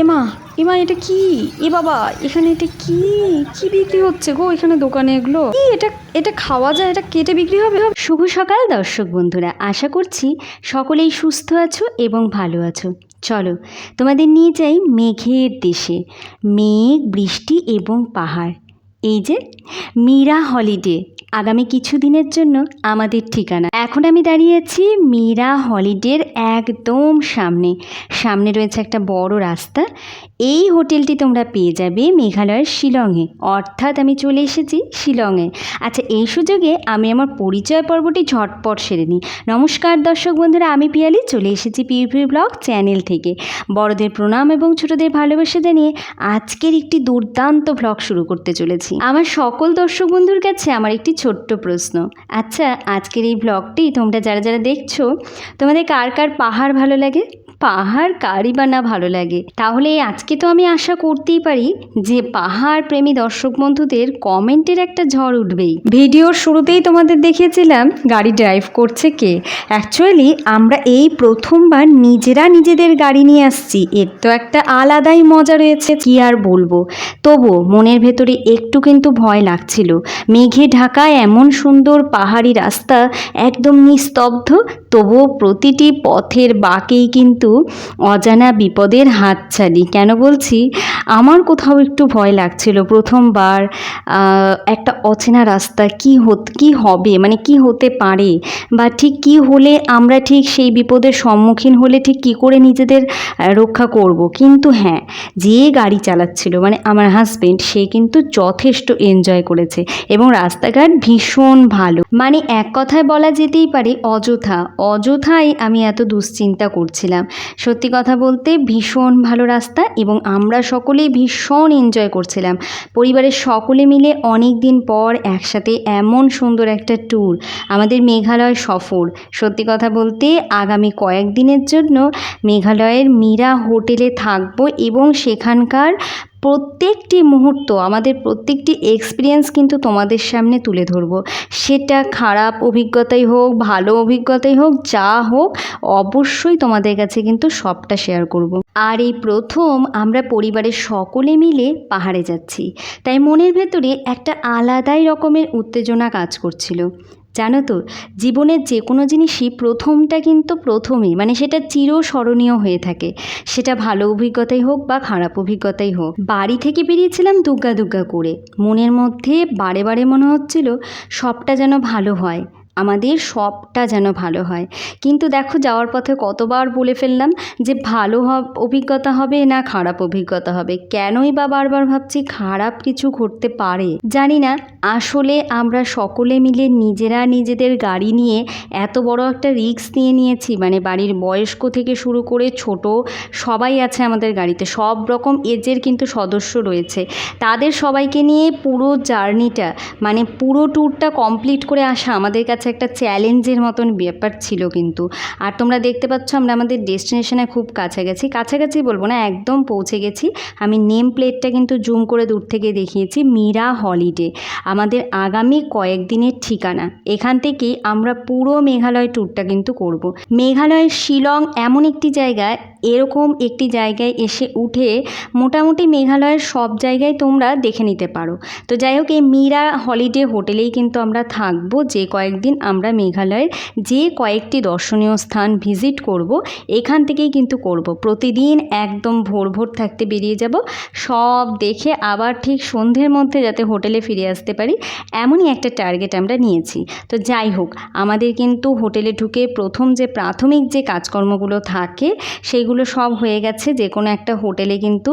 এমা, এমা এটা কি? এ বাবা, এখানে এটা কি? কি বিক্রি হচ্ছে গো এখানে দোকানে এগুলো? কি এটা? এটা খাওয়া যায়? এটা কেটে বিক্রি হবে? শুভ সকাল দর্শক বন্ধুরা, আশা করছি সকলেই সুস্থ আছো এবং ভালো আছো। চলো তোমাদের নিয়ে যাই মেঘের দেশে। মেঘ, বৃষ্টি এবং পাহাড়। এই যে মীরা হলিডে আগামী কিছু দিনের জন্য আমাদের ঠিকানা। এখন আমি দাঁড়িয়ে আছি মীরা হলিডের একদম সামনে। সামনে রয়েছে একটা বড় রাস্তা। এই হোটেলটি তোমরা পেয়ে যাবে মেঘালয়ের শিলংয়ে, অর্থাৎ আমি চলে এসেছি শিলংয়ে। আচ্ছা, এই সুযোগে আমি আমার পরিচয় পর্বটি ঝটপট সেরে নিই। নমস্কার দর্শক বন্ধুরা, আমি পিয়ালি চলে এসেছি পিউপি ব্লগ চ্যানেল থেকে। বড়দের প্রণাম এবং ছোটদের ভালোবাসা জানিয়ে আজকের একটি দুর্দান্ত ব্লগ শুরু করতে চলেছি। আমার সকল দর্শক বন্ধুর কাছে আমার একটি ছোট্ট প্রশ্ন। আচ্ছা, আজকের এই ব্লগটি তোমরা যারা যারা দেখছো, তোমাদের কার কার পাহাড় ভালো লাগে? পাহাড় কারই বা না ভালো লাগে? তাহলে আজকে তো আমি আশা করতেই পারি যে পাহাড় প্রেমী দর্শক বন্ধুদের কমেন্টের একটা ঝড় উঠবেই। ভিডিওর শুরুতেই তোমাদের দেখিয়েছিলাম গাড়ি ড্রাইভ করছে কে। অ্যাকচুয়ালি আমরা এই প্রথমবার নিজেরা নিজেদের গাড়ি নিয়ে আসছি, এর তো একটা আলাদাই মজা রয়েছে, কি আর বলবো। তবুও মনের ভেতরে একটু কিন্তু ভয় লাগছিল। মেঘে ঢাকা এমন সুন্দর পাহাড়ি রাস্তা, একদম নিস্তব্ধ, তবুও প্রতিটি পথের বাঁকেই কিন্তু অজানা বিপদের হাতছানি। কেন বলছি, আমার কোথাও একটু ভয় লাগছিল প্রথমবার। একটা অচেনা রাস্তা, কি হবে, মানে কি হতে পারে, বা ঠিক কি হলে আমরা ঠিক সেই বিপদের সম্মুখীন হলে ঠিক কি করে নিজেদের রক্ষা করব। কিন্তু হ্যাঁ, যে গাড়ি চালাচ্ছিল মানে আমার হাজবেন্ড, সে কিন্তু যথেষ্ট এনজয় করেছে এবং রাস্তাঘাট ভীষণ ভালো। মানে এক কথায় বলা যেতেই পারে অযথাই আমি এত দুশ্চিন্তা করছিলাম। সত্যি কথা বলতে ভীষণ ভালো রাস্তা এবং আমরা সকলেই ভীষণ এনজয় করছিলাম। পরিবারের সকলে মিলে অনেক দিন পর একসাথে এমন সুন্দর একটা ট্যুর, আমাদের মেঘালয় সফর। সত্যি কথা বলতে আগামী কয়েকদিনের জন্য মেঘালয়ের মীরা হোটেলে থাকবো এবং সেখানকার প্রত্যেকটি মুহূর্ত, আমাদের প্রত্যেকটি এক্সপিরিয়েন্স কিন্তু তোমাদের সামনে তুলে ধরবো। সেটা খারাপ অভিজ্ঞতাই হোক, ভালো অভিজ্ঞতাই হোক, যা হোক, অবশ্যই তোমাদের কাছে কিন্তু সবটা শেয়ার করব। আর এই প্রথম আমরা পরিবারের সকলে মিলে পাহাড়ে যাচ্ছি, তাই মনের ভেতরে একটা আলাদাই রকমের উত্তেজনা কাজ করছিল। জানো তো, জীবনের যে কোনো জিনিসই প্রথমটা কিন্তু প্রথমেই, মানে সেটা চিরস্মরণীয় হয়ে থাকে। সেটা ভালো অভিজ্ঞতাই হোক বা খারাপ অভিজ্ঞতাই হোক। বাড়ি থেকে বেরিয়েছিলাম দুগ্গা দুগ্গা করে, মনের মধ্যে বারে বারে মনে হচ্ছিল সবটা যেন ভালো হয়, আমাদের সবটা যেন ভালো হয়। কিন্তু দেখো, যাওয়ার পথে কতবার বলে ফেললাম যে ভালো অভিজ্ঞতা হবে না খারাপ অভিজ্ঞতা হবে। কেনই বা বারবার ভাবছি খারাপ কিছু ঘটতে পারে? জানি না। আসলে আমরা সকলে মিলে নিজেরা নিজেদের গাড়ি নিয়ে এত বড় একটা রিস্ক নিয়েছি, মানে বাড়ির বয়স্ক থেকে শুরু করে ছোট সবাই আছে আমাদের গাড়িতে, সব রকম এজের কিন্তু সদস্য রয়েছে। তাদের সবাইকে নিয়ে পুরো জার্নিটা, মানে পুরো ট্যুরটা কমপ্লিট করে আসা আমাদের কাছে একটা চ্যালেঞ্জের মতন ব্যাপার ছিল কিন্তু। আর তোমরা দেখতে পাচ্ছ আমরা আমাদের ডেস্টিনেশনে খুব কাছাকাছি বলবো না, একদম পৌঁছে গেছি। আমি নেম প্লেটটা কিন্তু জুম করে দূর থেকে দেখিয়েছি, মীরা হলিডে আমাদের আগামী কয়েকদিনের ঠিকানা। এখান থেকেই আমরা পুরো মেঘালয় ট্যুরটা কিন্তু করব। মেঘালয়ের শিলং এমন একটি জায়গায়, এরকম একটি জায়গায় এসে উঠে মোটামুটি মেঘালয়ের সব জায়গায় তোমরা দেখে নিতে পারো। তো যাই হোক, এই মীরা হলিডে হোটেলেই কিন্তু আমরা থাকবো যে কয়েকদিন আমরা মেঘালয়ের যে কয়েকটি দর্শনীয় স্থান ভিজিট করব, এখান থেকেই কিন্তু করব। প্রতিদিন একদম ভোর ভোর থাকতে বেরিয়ে যাব, সব দেখে আবার ঠিক সন্ধ্যের মধ্যে যাতে হোটেলে ফিরে আসতে পারি, এমনই একটা টার্গেট আমরা নিয়েছি। তো যাই হোক, আমাদের কিন্তু হোটেলে ঢুকে প্রথম যে প্রাথমিক যে কাজকর্মগুলো থাকে সেইগুলো সব হয়ে গেছে। যে কোনো একটা হোটেলে কিন্তু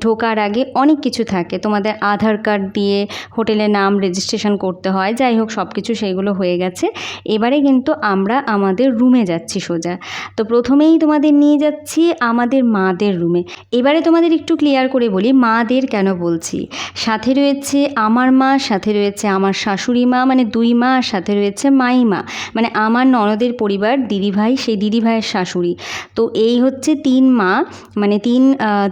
ঢোকার আগে অনেক কিছু থাকে, তোমাদের আধার কার্ড দিয়ে হোটেলের নাম রেজিস্ট্রেশন করতে হয়। যাই হোক, সব কিছু সেইগুলো হয়ে গেছে। এবারে কিন্তু আমরা আমাদের রুমে যাচ্ছি সোজা। তো প্রথমেই তোমাদের নিয়ে যাচ্ছি আমাদের মাদের রুমে। এবারে তোমাদের একটু ক্লিয়ার করে বলি মাদের কেন বলছি। সাথে রয়েছে আমার মা, সাথে রয়েছে আমার শাশুড়ি মা, মানে দুই মা, আর সাথে রয়েছে মাইমা, মানে আমার ননদের পরিবার, দিদিভাই, সেই দিদিভাইয়ের শাশুড়ি। তো এই হচ্ছে 3 মা মানে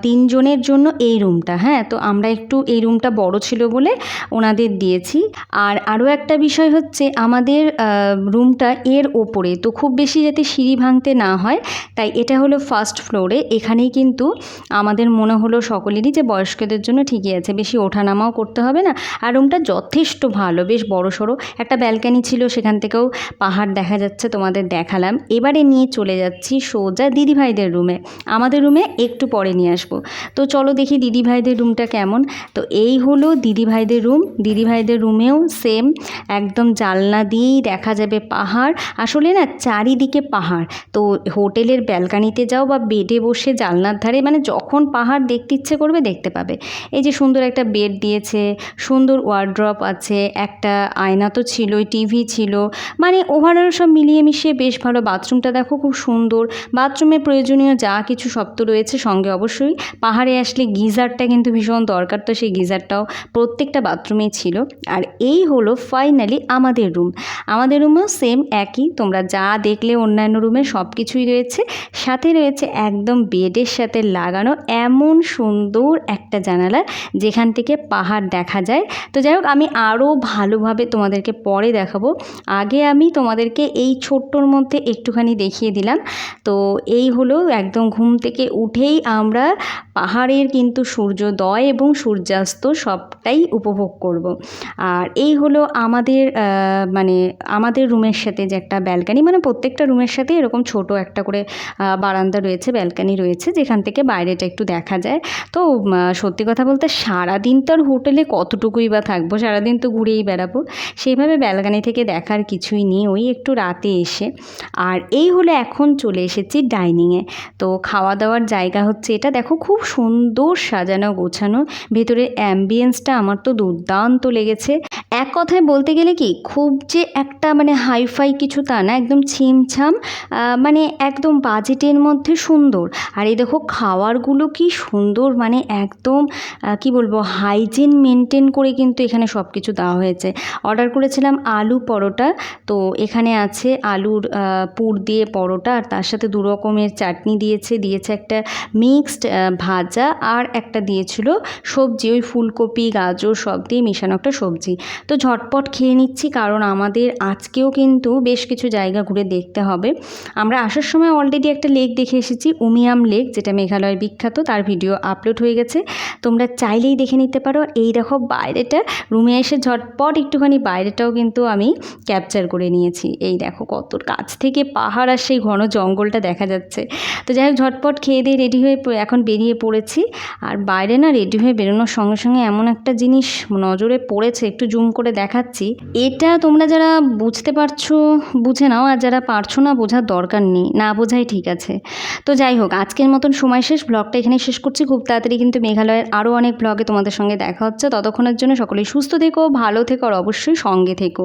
তিনজনের জন্য এই রুমটা। হ্যাঁ, তো আমরা একটু এই রুমটা বড় ছিল বলে ওনাদের দিয়েছি। আর আরও একটা বিষয় হচ্ছে আমাদের রুমটা এর ওপরে, তো খুব বেশি যাতে সিঁড়ি ভাঙতে না হয় তাই এটা হলো ফার্স্ট ফ্লোরে। এখানেই কিন্তু আমাদের মনে হলো সকলেরই যে বয়স্কদের জন্য ঠিকই আছে, বেশি ওঠানামাও করতে হবে না। আর রুমটা যথেষ্ট ভালো, বেশ বড়সড়। একটা ব্যালকানি ছিল, সেখান থেকেও পাহাড় দেখা যাচ্ছে, তোমাদের দেখালাম। এবারে নিয়ে চলে যাচ্ছি সোজা দিদিভাইদের রুমে। আমাদের রুমে একটু পরে নিয়ে আসবো। তো চলো দেখি দিদিভাইদের রুমটা কেমন। তো এই হলো দিদিভাইদের রুম। দিদিভাইদের রুমেও সেম, একদম জানলা দিয়েই দেখা যাবে পাহাড়। আসলে না চারিদিকে পাহাড়, তো হোটেলের ব্যালকানিতে যাও বা বেডে বসে জানলার ধারে, মানে যখন পাহাড় দেখতে ইচ্ছে করবে দেখতে পাবে। এই যে সুন্দর একটা বেড দিয়েছে, সুন্দর ওয়ার্ড্রপ আছে, একটা আয়না তো ছিলই, টিভি ছিল, মানে ওভারঅল সব মিলিয়ে মিশিয়ে বেশ ভালো। বাথরুমটা দেখো খুব সুন্দর, বাথরুমে প্রয়োজনীয় যা কিছু সব তো রয়েছে। সঙ্গে অবশ্যই পাহাড়ে আসলে গিজারটা কিন্তু ভীষণ দরকার, তো সেই গিজারটাও প্রত্যেকটা বাথরুমেই ছিল। আর এই হলো ফাইনালি আমাদের রুম। আমাদের রুমেও সেম একই, তোমরা যা দেখলে অন্যান্য রুমে সব কিছুই রয়েছে। সাথে রয়েছে একদম বেডের সাথে লাগানো এমন সুন্দর একটা জানালা যেখান থেকে পাহাড় দেখা যায়। তো যাই হোক, আমি আরও ভালোভাবে তোমাদেরকে পরে দেখাবো। আগে আমি তোমাদেরকে এই ছোট্টর মধ্যে একটুখানি দেখিয়ে দিলাম। তো এই হলো একদম ঘুম থেকে উঠেই আমরা পাহাড়ের কিন্তু সূর্যোদয় এবং সূর্যাস্ত সবটাই উপভোগ করব। আর এই হলো আমাদের মানে আমাদের রুমের সাথে যে একটা ব্যালকানি, মানে প্রত্যেকটা রুমের সাথে এরকম ছোট একটা করে বারান্দা রয়েছে, ব্যালকানি রয়েছে, যেখান থেকে বাইরেটা একটু দেখা যায়। তো সত্যি কথা বলতে সারাদিন তো আর হোটেলে কতটুকুই বা থাকবো, সারাদিন তো ঘুরেই বেড়াবো, সেইভাবে ব্যালকানি থেকে দেখার কিছুই নেই, ওই একটু রাতে এসে। আর এই হলো এখন চলে এসেছি ডাইনিংয়ে। তো খাওয়া দাওয়ার জায়গা হচ্ছে এটা, দেখো খুব সুন্দর সাজানো গোছানো, ভেতরের অ্যাম্বিয়েন্সটা আমার তো দুর্দান্ত লেগেছে। এক কথায় বলতে গেলে কি, খুব যে একটা মানে হাইফাই কিছু তা না, একদম ছিমছাম, মানে একদম বাজেটের মধ্যে সুন্দর। আর এই দেখো খাবারগুলো কি সুন্দর, মানে একদম কি বলবো, হাইজিন মেনটেন করে কিন্তু এখানে সব কিছু দেওয়া হয়েছে। অর্ডার করেছিলাম আলু পরোটা, তো এখানে আছে আলুর পুর দিয়ে পরোটা, আর তার সাথে 2 রকমের চাটনি দিয়েছে একটা মিক্সড ভাজা, আর একটা দিয়েছিল সবজি, ওই ফুলকপি গাজর সব দিয়ে মেশানো একটা সবজি। তো ঝটপট খেয়ে নিচ্ছি, কারণ আমাদের আজকেও কিন্তু বেশ কিছু জায়গা ঘুরে দেখতে হবে। আমরা আসার সময় অলরেডি একটা লেক দেখে এসেছি, উমিয়াম লেক, যেটা মেঘালয়ের বিখ্যাত, তার ভিডিও আপলোড হয়ে গেছে, তোমরা চাইলেই দেখে নিতে পারো। এই দেখো বাইরেটা, রুমে এসে ঝটপট একটুখানি বাইরেটাও কিন্তু আমি ক্যাপচার করে নিয়েছি। এই দেখো কত কাছ থেকে পাহাড় আর সেই ঘন জঙ্গলটা দেখা যাচ্ছে। তো যাই হোক, ঝটপট খেয়ে দিয়ে রেডি হয়ে এখন বেরিয়ে পড়েছি। আর বাইরে না রেডি হয়ে বেরোনোর সঙ্গে সঙ্গে এমন একটা জিনিস নজরে পড়েছে, একটু জুম করে দেখাচ্ছি। এটা তোমরা যারা বুঝতে পারছো বুঝে নাও, আর যারা পারছো না বোঝার দরকার নেই, না বোঝাই ঠিক আছে। তো যাই হোক, আজকের মতন সময় শেষ, ব্লগটা এখানে শেষ করছি। খুব তাড়াতাড়ি কিন্তু মেঘালয়ের আরও অনেক ব্লগে তোমাদের সঙ্গে দেখা হচ্ছে। ততক্ষণের জন্য সকলেই সুস্থ থেকো, ভালো থেকো, আর অবশ্যই সঙ্গে থেকো।